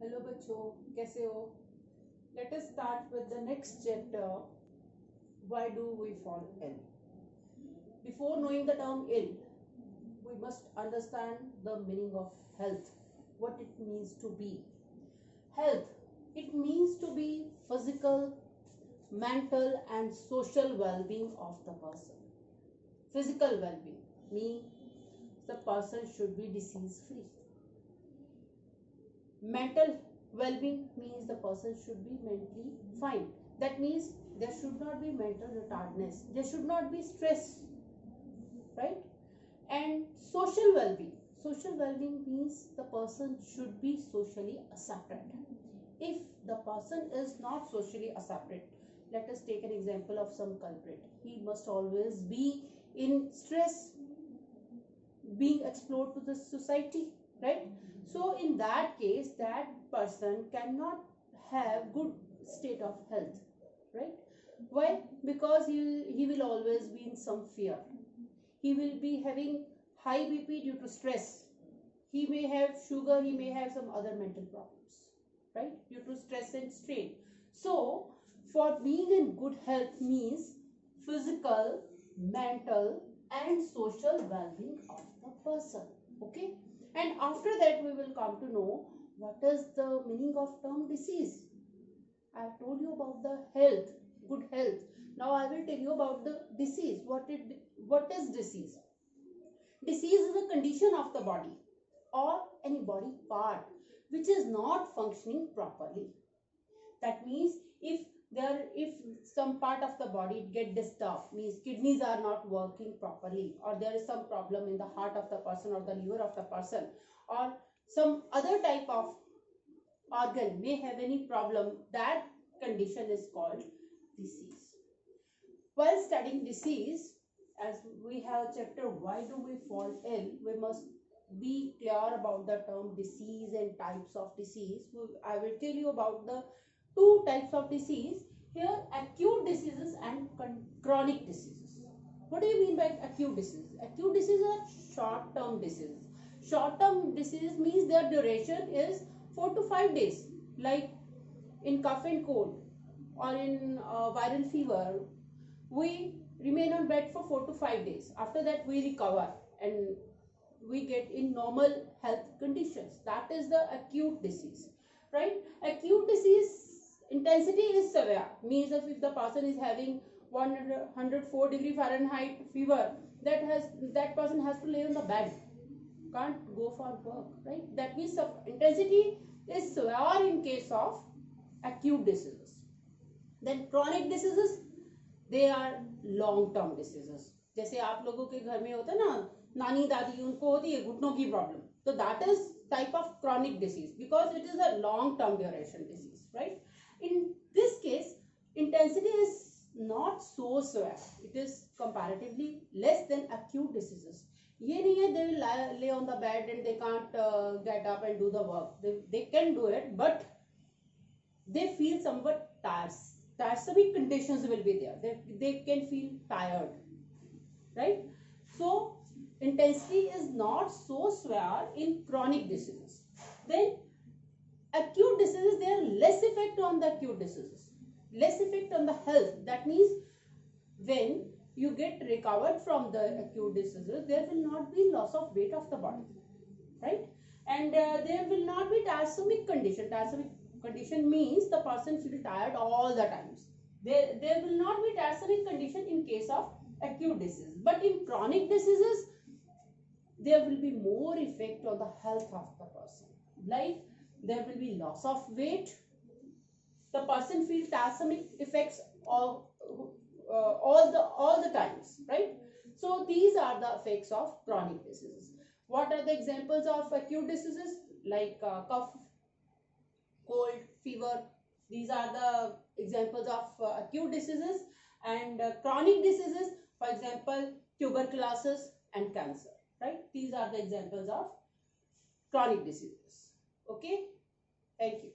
Hello बच्चों, कैसे हो? Let us start with the next chapter. Why do we fall ill? Before knowing the term ill, we must understand the meaning of health, what it means to be health. It means to be physical, mental and social well-being of the person. Physical well-being means the person should be disease free. Mental well-being means the person should be mentally fine. That means there should not be mental retardedness, there should not be stress, right? And social well-being means the person should be socially accepted. If the person is not socially accepted, let us take an example of some culprit. He must always be in stress, being explored to the society, right? So in that case, that person cannot have good state of health, right? Why? Because he will always be in some fear. He will be having high BP due to stress. He may have sugar, he may have some other mental problems, right, due to stress and strain. So for being in good health means physical, mental and social well-being of the person. Okay, and after that we will come to know what is the meaning of term disease. I have told you about the health, good health. Now I will tell you about the disease. What is disease? Disease is a condition of the body or any body part which is not functioning properly. That means if some part of the body get disturbed, means kidneys are not working properly, or there is some problem in the heart of the person or the liver of the person, or some other type of organ may have any problem, that condition is called disease. While studying disease, as we have chapter why do we fall ill, we must be clear about the term disease and types of disease. I will tell you about the two types of disease here: acute diseases and chronic diseases. What do you mean by acute disease? Acute diseases are short term diseases. Short term disease means their duration is 4 to 5 days, like in cough and cold or in viral fever. We remain on bed for 4 to 5 days. After that we recover and we get in normal health conditions. That is the acute disease, right? Acute disease intensity is severe, means if the person is having 104 degree Fahrenheit fever, that person has to lay on the bed, can't go for work, right? That means intensity is severe in case of acute diseases. Then chronic diseases, they are long term diseases. जैसे आप लोगों के घर में होता है ना, नानी दादी, उनको होती है घुटनों की प्रॉब्लम, तो that is type of chronic disease because it is a long term duration disease, right? In this case intensity is not so severe, it is comparatively less than acute diseases. ये नहीं है they will lay on the bed and they can't get up and do the work. They can do it, but they feel somewhat tiresome conditions will be there. They can feel tired, right? So intensity is not so severe in chronic diseases. Then acute diseases, there are less effect on the acute diseases, less effect on the health. That means when you get recovered from the acute diseases, there will not be loss of weight of the body, right? And there will not be tiresome condition. Tiresome condition means the person feel tired all the times. There will not be tiresome condition in case of acute disease. But in chronic diseases, there will be more effect on the health of the person. Like there will be loss of weight. The person feels tiresome effects of all the times, right? So these are the effects of chronic diseases. What are the examples of acute diseases? Like cough, cold, fever. These are the examples of acute diseases. And chronic diseases, for example, tuberculosis and cancer, right? These are the examples of chronic diseases. Okay, thank you.